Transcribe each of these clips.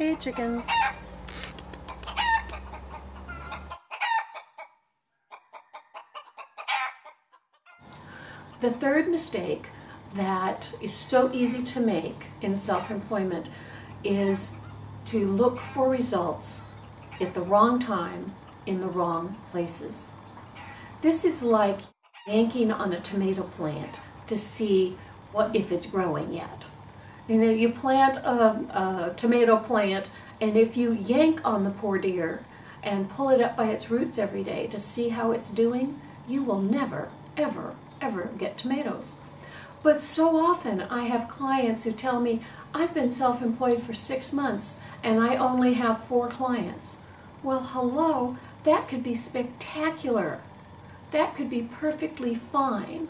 Hey, chickens. The third mistake that is so easy to make in self-employment is to look for results at the wrong time in the wrong places. This is like yanking on a tomato plant to see if it's growing yet. You know, you plant a tomato plant, and if you yank on the poor dear and pull it up by its roots every day to see how it's doing, you will never, ever, ever get tomatoes. But so often I have clients who tell me, I've been self-employed for 6 months and I only have 4 clients. Well, hello, that could be spectacular. That could be perfectly fine.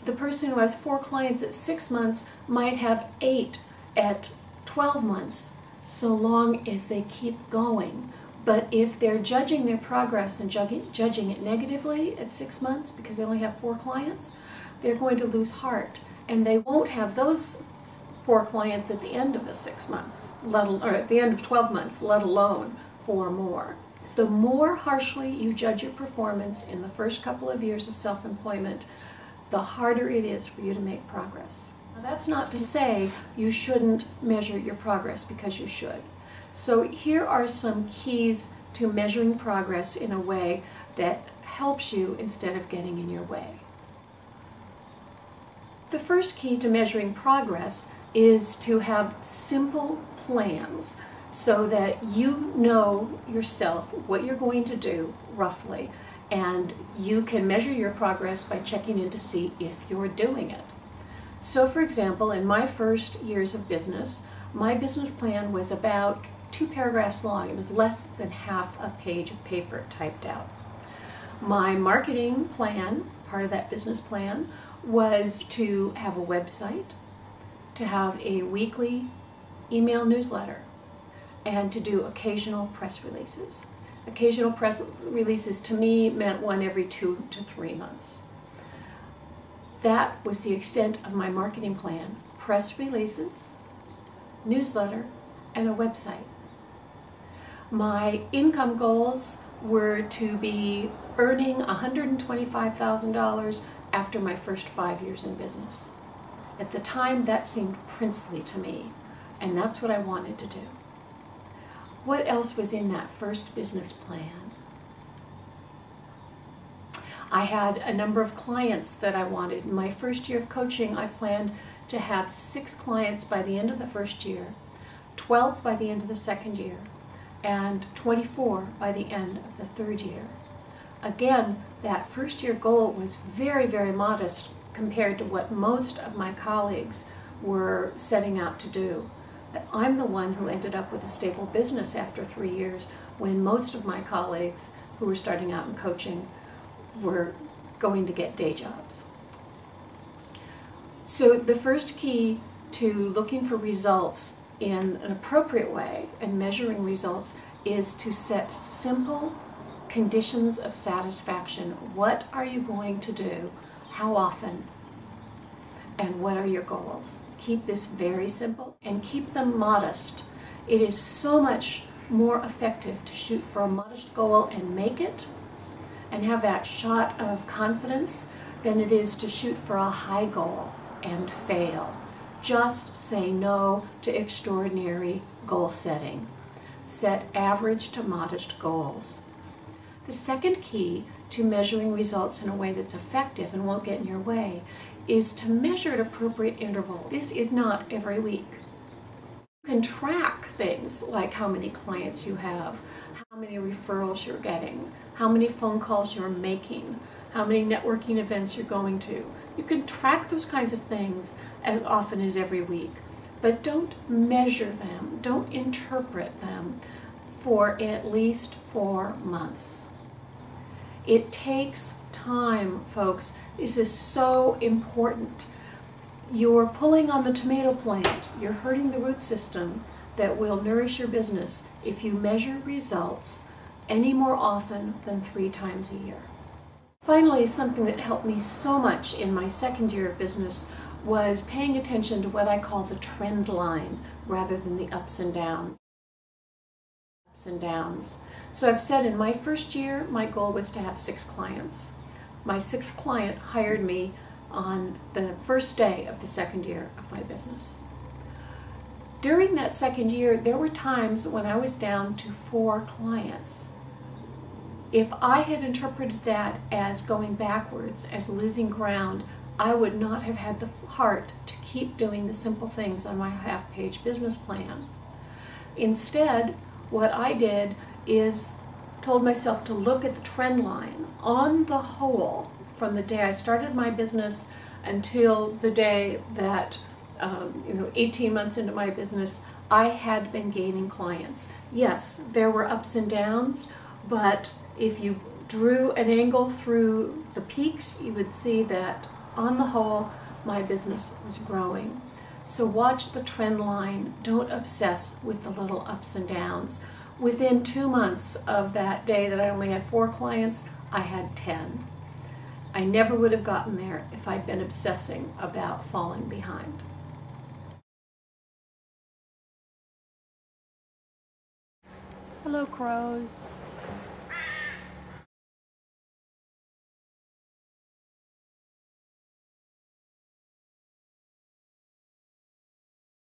The person who has 4 clients at 6 months might have 8 at 12 months, so long as they keep going. But if they're judging their progress and judging it negatively at 6 months because they only have 4 clients, they're going to lose heart, and they won't have those 4 clients at the end of the 6 months, or at the end of 12 months, let alone 4 more. The more harshly you judge your performance in the first couple of years of self-employment, the harder it is for you to make progress. Now, that's not to say you shouldn't measure your progress, because you should. So here are some keys to measuring progress in a way that helps you instead of getting in your way. The first key to measuring progress is to have simple plans so that you know yourself what you're going to do roughly, and you can measure your progress by checking in to see if you're doing it. So for example, in my first years of business, my business plan was about 2 paragraphs long. It was less than half a page of paper typed out. My marketing plan, part of that business plan, was to have a website, to have a weekly email newsletter, and to do occasional press releases. Occasional press releases to me meant one every 2 to 3 months. That was the extent of my marketing plan: press releases, newsletter, and a website. My income goals were to be earning $125,000 after my first 5 years in business. At the time, that seemed princely to me, and that's what I wanted to do. What else was in that first business plan? I had a number of clients that I wanted. In my first year of coaching, I planned to have 6 clients by the end of the first year, 12 by the end of the second year, and 24 by the end of the third year. Again, that first year goal was very, very modest compared to what most of my colleagues were setting out to do. I'm the one who ended up with a stable business after 3 years, when most of my colleagues who were starting out in coaching were going to get day jobs. So the first key to looking for results in an appropriate way and measuring results is to set simple conditions of satisfaction. What are you going to do? How often? And what are your goals? Keep this very simple and keep them modest. It is so much more effective to shoot for a modest goal and make it and have that shot of confidence than it is to shoot for a high goal and fail. Just say no to extraordinary goal setting. Set average to modest goals. The second key to measuring results in a way that's effective and won't get in your way is to measure at appropriate intervals. This is not every week. You can track things like how many clients you have, how many referrals you're getting, how many phone calls you're making, how many networking events you're going to. You can track those kinds of things as often as every week, but don't measure them, don't interpret them for at least 4 months. It takes time, folks. This is so important. You're pulling on the tomato plant. You're hurting the root system that will nourish your business if you measure results any more often than 3 times a year. Finally, something that helped me so much in my second year of business was paying attention to what I call the trend line rather than the ups and downs. ups and downs. So I've said in my first year, my goal was to have 6 clients. My 6th client hired me on the first day of the second year of my business. During that second year, there were times when I was down to 4 clients. If I had interpreted that as going backwards, as losing ground, I would not have had the heart to keep doing the simple things on my half-page business plan. Instead, what I did is told myself to look at the trend line. On the whole, from the day I started my business until the day that 18 months into my business, I had been gaining clients. Yes, there were ups and downs, but if you drew an angle through the peaks, you would see that on the whole, my business was growing. So watch the trend line. Don't obsess with the little ups and downs. Within 2 months of that day that I only had 4 clients, I had 10. I never would have gotten there if I'd been obsessing about falling behind. Hello, crows.